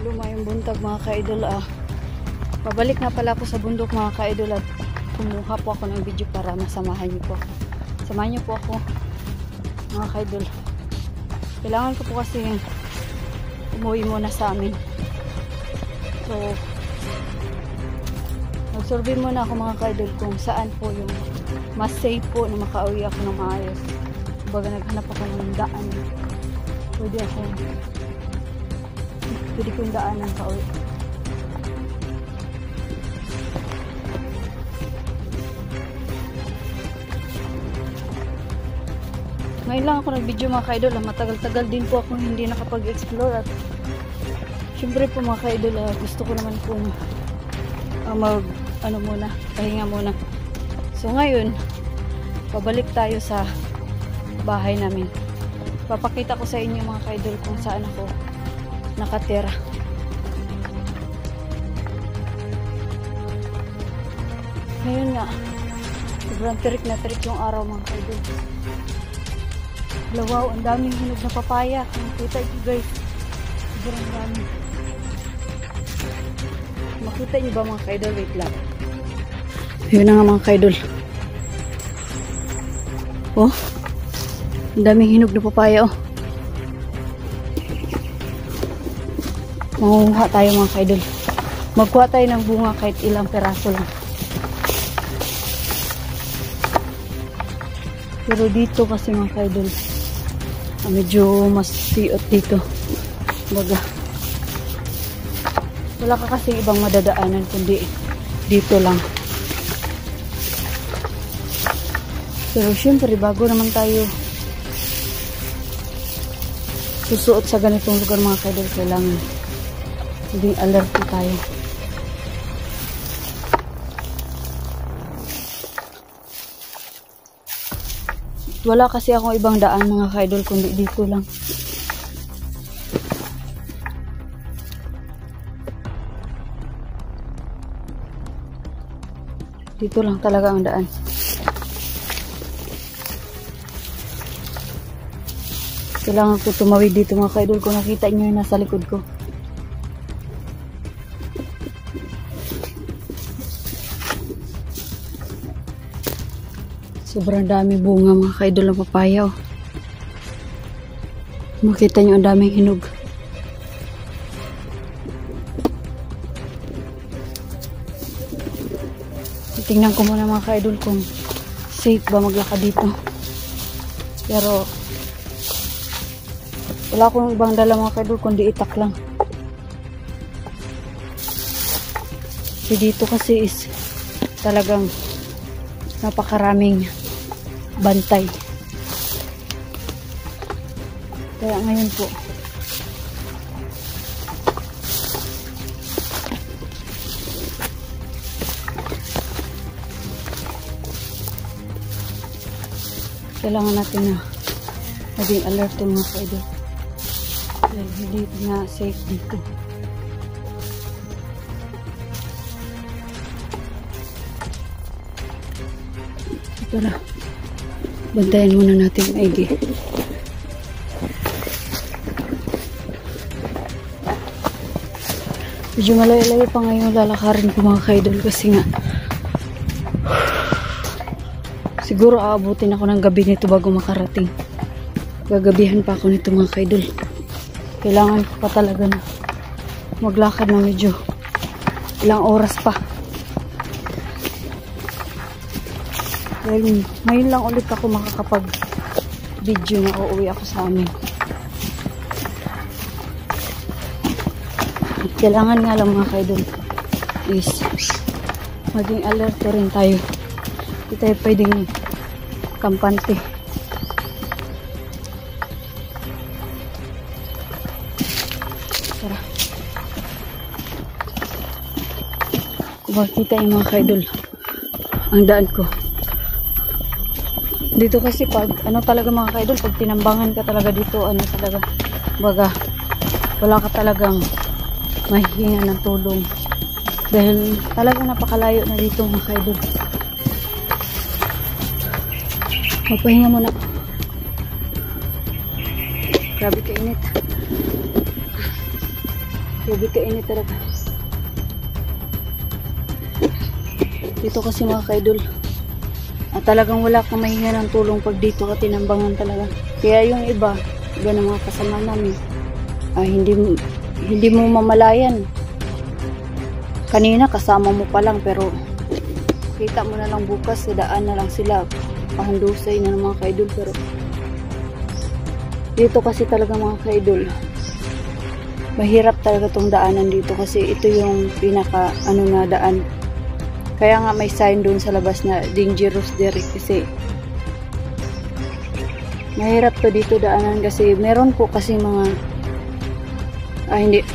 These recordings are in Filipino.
Lumayong buntag mga ka-idol. Pabalik na pala ako sa bundok mga ka-idol at kumuha po ako ng video para masamahan niyo po ako. Samahan niyo po ako mga ka-idol. Kailangan ko po kasi umuwi muna sa amin. So mag-survey muna ako mga ka-idol kung saan po yung mas safe po na makauwi ako ng maayos. Baga naghanap ako ng daan. Pwede ko yung daan ng pauwi. Ngayon lang ako nag-video mga ka-idol. Matagal-tagal din po ako hindi nakapag-explore. At syempre po mga ka-idol, gusto ko naman pong pahinga muna. So ngayon, pabalik tayo sa bahay namin. Papakita ko sa inyo mga ka-idol kung saan ako nakatira. Ngayon nga, sobrang tirik na tirik yung araw mga ka-idol. Wow, ang daming hinog na papaya. Makita ito guys. Sobrang dami. Makita nyo ba mga ka-idol? Wait lang. Yun na nga mga ka-idol. Oh, ang daming hinog na papaya oh. Manguha tayo mga ka-idol. Magkuha tayo ng bunga kahit ilang peraso lang. Pero dito kasi mga ka-idol, medyo mas siot dito. Baga, wala ka kasi ibang madadaanan kundi dito lang. Pero syempre bago naman tayo susuot sa ganitong lugar mga ka-idol, kailangan hindi alert tayo. Wala kasi akong ibang daan mga ka-idol kundi dito lang. Dito lang talaga ang daan. Kailangan ko tumawid dito mga ka-idol. Kung nakita nyo yung nasa likod ko. Sobrang dami bunga mga ka-idol ng papaya oh. Makita nyo ang daming hinog. Tingnan ko muna mga ka-idol kung safe ba maglakad dito. Pero wala akong ibang dala mga ka-idol kundi itak lang. Dito kasi is talagang napakaraming bantay. Kaya ngayon po kailangan natin na maging alert mga ka-idol. Dahil hindi na safe dito. Tara, bantayan muna natin maigi. Medyo malayo-layo pa ngayon lalakarin ko mga ka-idol kasi nga siguro aabutin ako ng gabi nito bago makarating. Gagabihan pa ako nito mga ka-idol. Kailangan ko pa talaga na maglakad na medyo ilang oras pa. Dahil ngayon lang ulit ako makakapag video na uuwi ako sa amin. At kailangan nga lang mga ka-idol is maging alerto rin tayo. Hindi tayo pwedeng kampante. Tara. Kung makita yung mga ka-idol ang daan ko. Dito kasi pag talaga mga ka-idol, pag tinambangan ka talaga dito, talaga baga wala ka talagang mahihinga ng tulong dahil talaga napakalayo na dito mga ka-idol. Magpahinga muna. Grabe kainit. Grabe kainit talaga. Dito kasi mga ka-idol, talagang wala kang mahinga ng tulong pag dito ka tinambangan talaga. Kaya yung iba ng mga kasama namin, hindi mo mamalayan. Kanina kasama mo pa lang, pero kita mo na lang bukas, daan na lang sila, pahandusay na ng mga ka-idol. Pero dito kasi talaga mga ka-idol, mahirap talaga tong daanan dito kasi ito yung pinaka na daan. Kaya nga may sign doon sa labas na dangerous there kasi mahirap to dito daanan kasi meron po kasi mga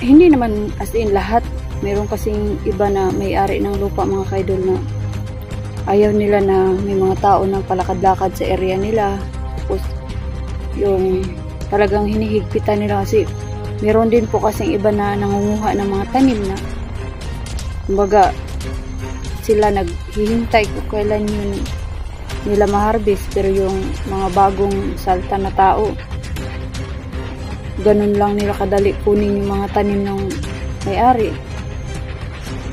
hindi naman as in lahat. Meron kasing iba na may-ari ng lupa mga ka-idol na ayaw nila na may mga tao na palakad-lakad sa area nila. Tapos yung talagang hinihigpitan nila kasi meron din po kasing iba na nangunguha ng mga tanim na kumbaga sila naghihintay kung kailan yun nila ma-harvest, pero yung mga bagong salta na tao, ganun lang nila kadali kunin yung mga tanim ng may-ari.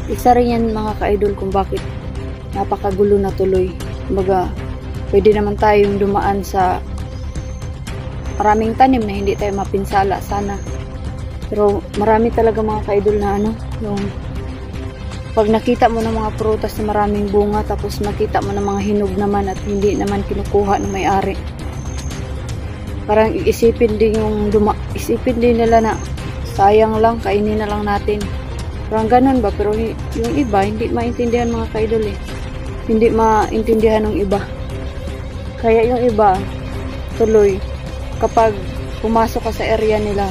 Isa rin yan mga ka-idol kung bakit napakagulo na tuloy. Kumbaga pwede naman tayong dumaan sa maraming tanim na hindi tayo mapinsala sana, pero marami talaga mga ka-idol na yung pag nakita mo ng mga prutas na maraming bunga, tapos nakita mo ng mga hinog naman at hindi naman kinukuha ng may-ari, parang isipin din nila na sayang lang, kainin na lang natin. Parang ganun ba? Pero yung iba hindi maintindihan mga ka-idol hindi maintindihan ng iba. Kaya yung iba tuloy kapag pumasok ka sa area nila,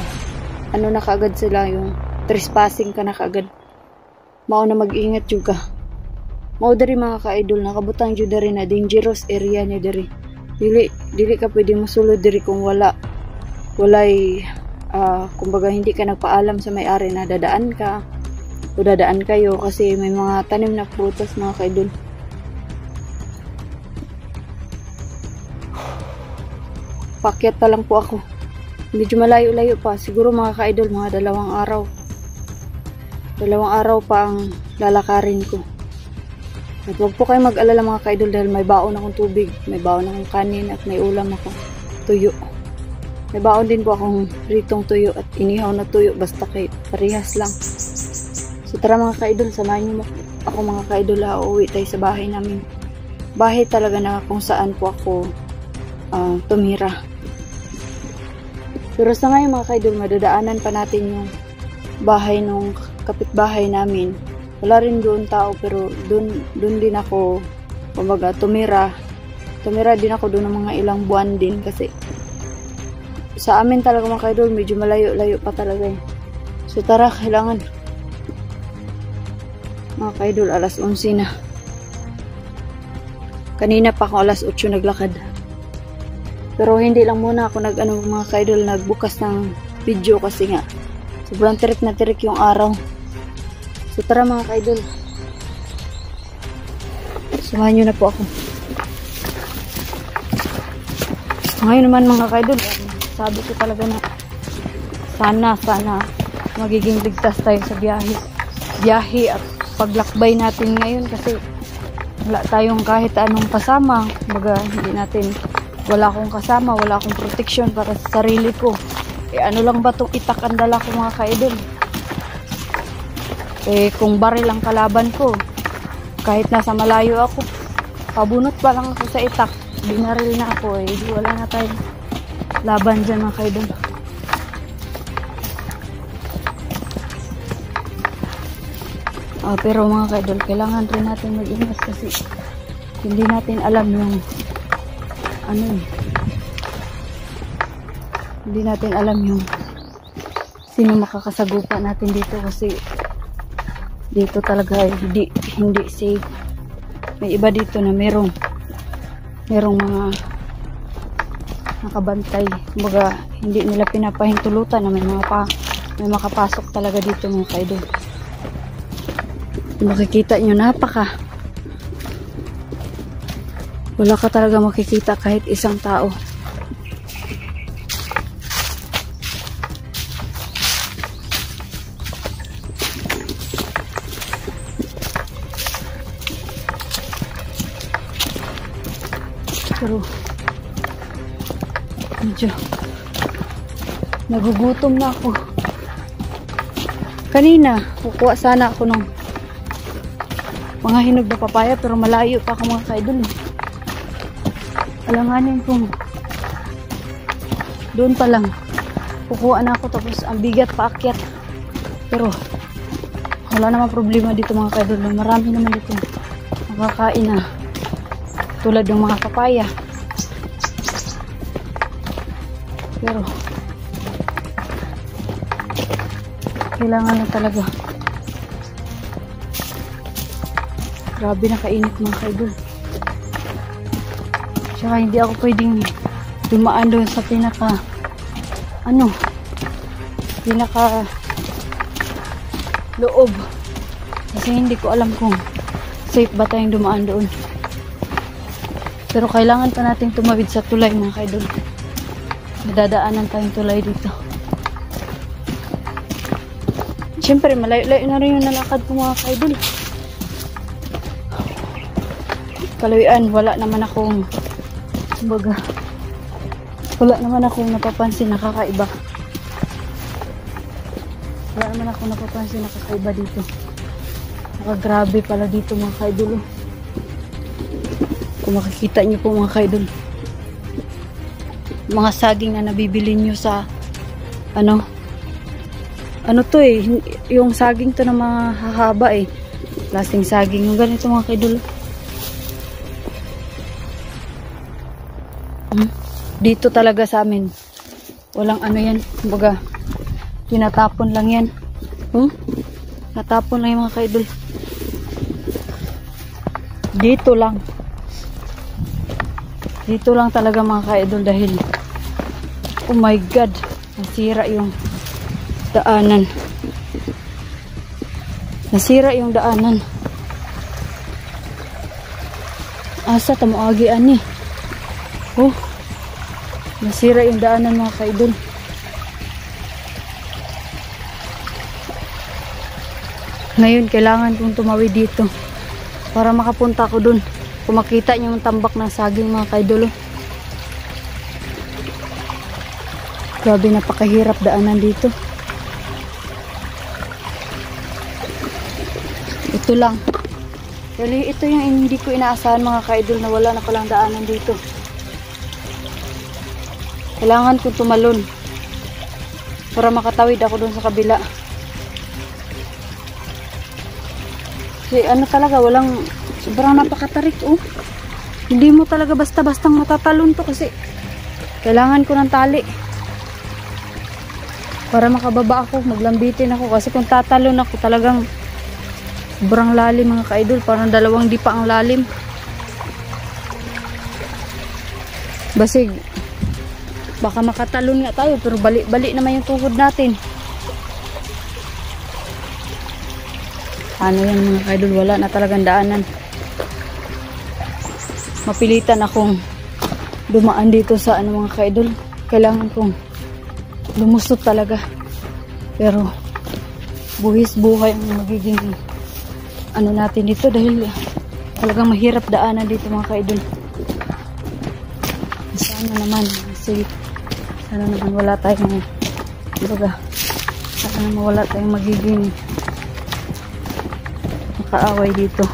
na kaagad sila, yung trespassing ka na kaagad. Mao na mag-ingat juga. Mao diri mga ka-idol, nakabutang jud diri na dangerous area ni diri. Dili ka pwede mosulod diri kung walay kumbaga hindi ka nagpaalam sa may-ari na dadaan ka o dadaan kayo kasi may mga tanim na prutas mga ka-idol. Pakyat pa lang po ako. Medyo malayo-layo pa. Siguro mga ka-idol, mga 2 araw. 2 araw pa ang lalakarin ko. At huwag po kayo mag-alala mga ka-idol dahil may baon akong tubig, may baon akong kanin at may ulam ako, tuyo. May baon din po akong ritong tuyo at inihaw na tuyo basta kay parehas lang. So tara mga ka-idol, samahan niyo ako mga ka-idol, uuwi tayo sa bahay namin. Bahay talaga na kung saan po ako tumira. Pero sa ngayon mga ka-idol, madadaanan pa natin yung bahay nung kapitbahay namin. Wala rin doon tao, pero doon din ako kumbaga tumira din ako doon ng mga ilang buwan din kasi sa amin talaga mga ka-idol medyo malayo-layo pa talaga So tara, kailangan mga ka-idol, alas 11 na. Kanina pa ako alas 8 naglakad, pero hindi lang muna ako mga ka-idol, nagbukas ng video kasi nga sobrang tirik na tirik yung araw. So tara mga ka-idol, samahan nyo na po ako. Ngayon naman mga ka-idol, sabi ko talaga na sana magiging ligtas tayo sa biyahe at paglakbay natin ngayon kasi wala tayong kahit anong kasama. Wala akong kasama, wala akong protection para sa sarili ko. Ano lang ba itong itak ang dala ko mga ka-idol? Kung baril ang kalaban ko, kahit nasa malayo ako, pabunot pa lang ako sa itak, binaril na ako, wala na tayong laban dyan mga ka-idol. Pero mga ka-idol, kailangan rin natin mag-ingat kasi hindi natin alam yung hindi natin alam yung sino makakasagupa natin dito kasi dito talaga hindi safe. May iba dito na merong mga nakabantay, kumbaga hindi nila pinapahintulutan na may makapasok talaga dito mga ka-idol. Makikita nyo, wala ka talaga makikita kahit isang tao. Pero medyo nagugutom na ako. Kanina kukuha sana ako ng mga hinog na papaya, pero malayo pa ako mga ka-idol. Alanganin kung doon pa lang kukuha na ako, tapos ang bigat paakyat. Pero wala namang problema dito mga ka-idol. Marami naman dito makakain na tulad ng mga papaya. Pero kailangan na talaga. Grabe na kainit mga ka-idol. Tsaka hindi ako pwedeng dumaan doon sa pinaka loob. Kasi hindi ko alam kung safe ba tayong dumaan doon. Pero kailangan pa nating tumawid sa tulay mga ka-idol. Nadadaanan tayong tulay dito. Siyempre malayo-layo na rin yung nalakad ko mga ka-idol. Kaluyan, wala naman akong napapansin na kakaiba. Wala naman akong napapansin na kakaiba dito. Nakagrabe pala dito mga ka-idol. Kung makikita nyo po mga ka-idol, mga saging na nabibili nyo sa ano to yung saging to na mga hahaba lasting saging, yung ganito mga ka-idol. Dito talaga sa amin walang yan, kumbaga tinatapon lang yan. Natapon lang yung mga ka-idol. Dito lang talaga mga ka-idol, dahil oh my god, nasira yung daanan. Asa tamuagi ani. Nasira yung daanan mga ka-idol. Ngayon kailangan kong tumawid dito para makapunta ko dun. Kung makita nyo yung tambak ng saging mga ka-idol. Grabe, napakahirap daanan dito. Ito lang. Really, ito yung hindi ko inaasahan mga ka-idol, na wala na palang daanan dito. Kailangan kong tumalon para makatawid ako dun sa kabila. Kasi talaga, sobrang napakatarik. Hindi mo talaga basta-bastang matatalon to, kasi kailangan ko ng tali para makababa ako, maglambitin ako. Kasi kung tatalon ako, talagang sobrang lalim mga ka-idol, parang 2 dipa ang lalim. Basig baka makatalon nga tayo, pero bali naman yung tuhod natin. Ano yan mga ka-idol, wala na talagang daanan. Mapilitan akong dumaan dito sa mga ka-idol. Kailangan kong lumusot talaga. Pero buhis buhay ang magiging natin dito, dahil talagang mahirap daanan dito mga ka-idol. Sana naman safe. Sana naman wala tayong magiging makaaway dito.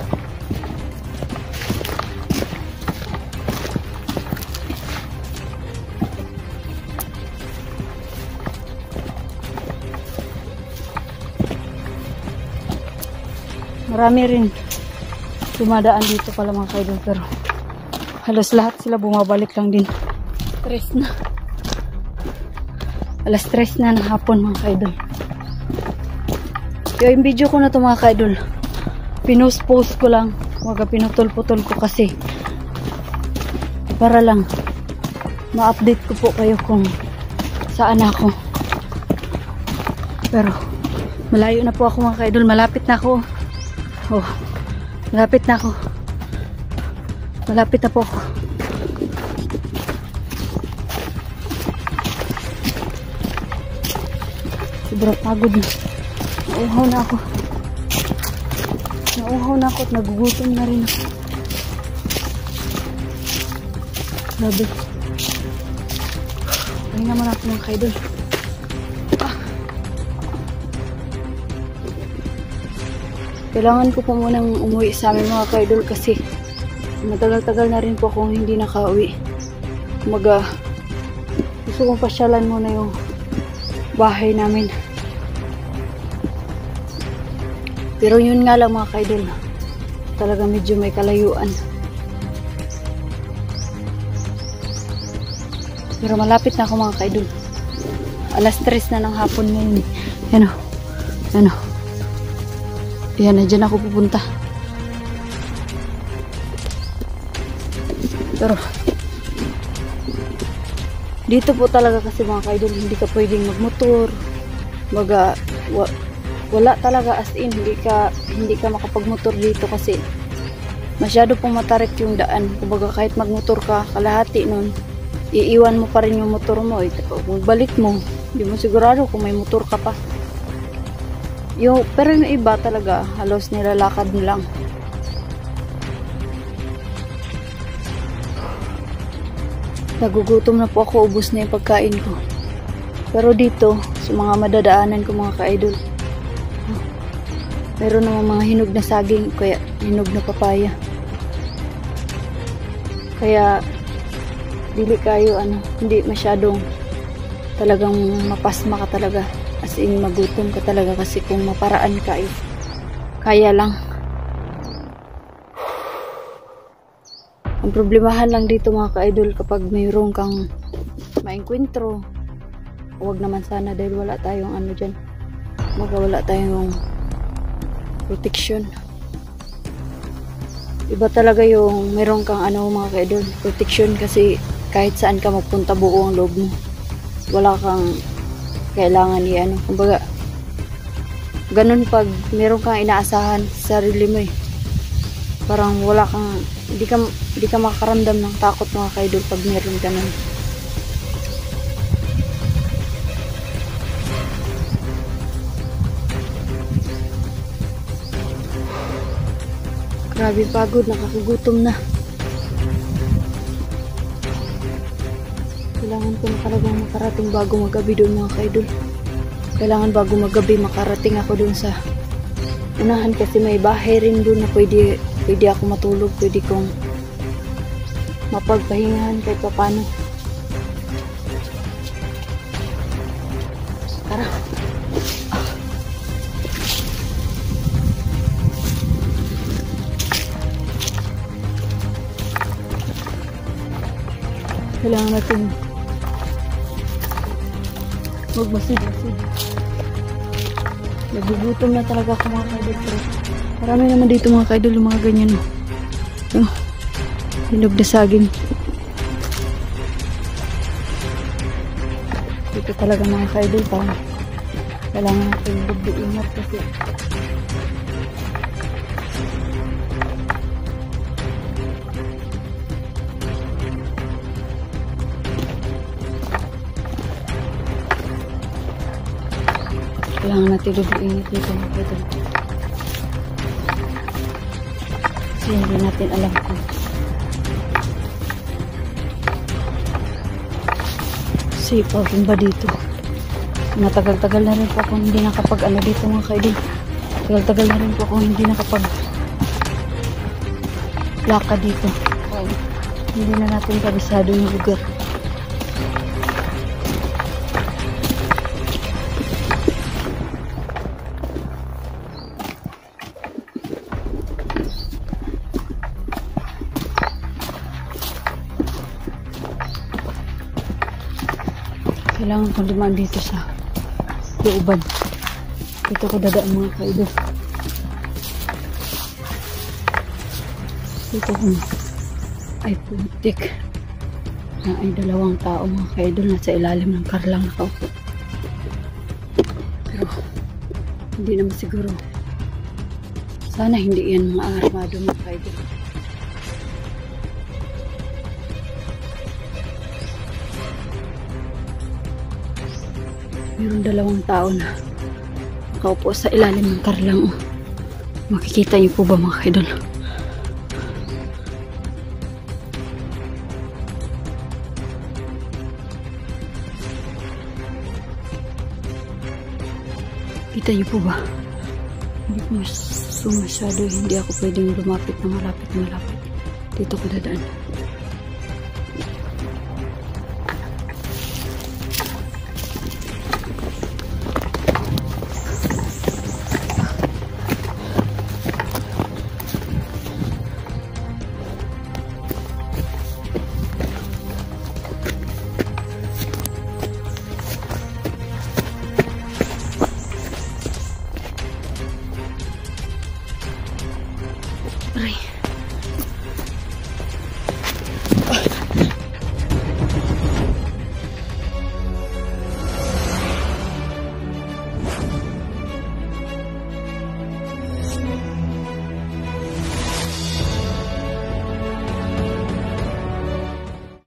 Marami rin dumadaan dito pala mga ka-idol, pero halos lahat sila bumabalik lang din. Stress na. Alas 3 na ng hapon mga ka-idol. Yung video ko na to mga ka-idol, pinost-post ko lang, huwag pinutol-putol ko kasi para lang ma-update ko po kayo kung saan ako. Pero malayo na po ako mga ka-idol, malapit na ako. Malapit na po ako. Sobrang pagod na. Nauuhaw na ako at nagugutom na rin ako. Grabe. Pahinga muna ako mga ka-idol. Kailangan ko po munang umuwi sa amin mga ka-idol kasi matagal-tagal na rin po akong hindi nakauwi. Gusto kong pasyalan muna yung bahay namin. Pero yun nga lang mga ka-idol, talaga medyo may kalayuan. Pero malapit na ako mga ka-idol. Alas 3 na ng hapon ngayon. Yan o. Yan o. Yan na, dyan ako pupunta. Pero dito po talaga kasi mga ka-idol, hindi ka pwedeng magmotor. Wala talaga as in, hindi ka makapagmotor dito kasi masyado pong matarik yung daan. Kumbaga kahit magmotor ka, kalahati nun, iiwan mo pa rin yung motor mo. Kung balik mo, hindi mo sigurado kung may motor ka pa. Pero yung iba talaga, halos nilalakad mo lang. Nagugutom na po ako, ubos na yung pagkain ko. Pero dito, sa mga madadaanan ko mga ka-idol, meron namang mga hinog na saging, kaya hinog na papaya. Kaya dili kayo hindi masyadong talagang mapasma ka talaga, as in magutom ka talaga, kasi kung maparaan ka kaya lang. Ang problemahan lang dito mga ka-idol, kapag mayroon kang maengkwentro, huwag naman sana dahil wala tayong dyan, wala tayong protection. Iba talaga yung meron kang mga ka-idol, protection, kasi kahit saan ka magpunta, buo ang loob mo. Wala kang kailangan kumbaga ganun pag meron kang inaasahan sa sarili mo parang wala kang, hindi ka makakaramdam ng takot mga ka-idol pag meron ganun. Grabe pagod, nakakagutom na. Kailangan ko na talagang makarating bago magabi doon mga ka-idol. Kailangan bago magabi makarating ako doon sa unahan, kasi may bahay rin doon na pwede ako matulog, pwede kong mapagpahingahan kahit paano. Tara. Kailangan natin magmasid-masid. Nagugutom na talaga ako mga ka-idol, pero marami naman dito mga ka-idol yung mga ganyan hinog na saging. Dito talaga mga ka-idol, kailangan natin mag-ingat kasi kailangan natin lubuin dito mga ka-idol. Kasi hindi natin alam kung safe rin ba dito. Matagal-tagal na rin po akong hindi nakapag dito mga ka-idol. Tagal-tagal na rin po akong hindi nakapag lakad dito. Hindi na natin kabisado yung lugar. Kailangan kong dumaan dito sa looban. Dito ko dadaan mga ka-idol. Dito ko ay putik na ay 2 tao mga ka-idol nasa ilalim ng karlang nakaupo. Pero hindi naman siguro. Sana hindi yan mga armado mga ka-idol. Mayroon 2 tao na nakaupo sa ilalim ng karlang. Makikita niyo po ba mga ka-idol? Kita niyo po ba? Hindi po masyado. Hindi ako pwedeng lumapit na malapit. Dito ko dadaan. Aray.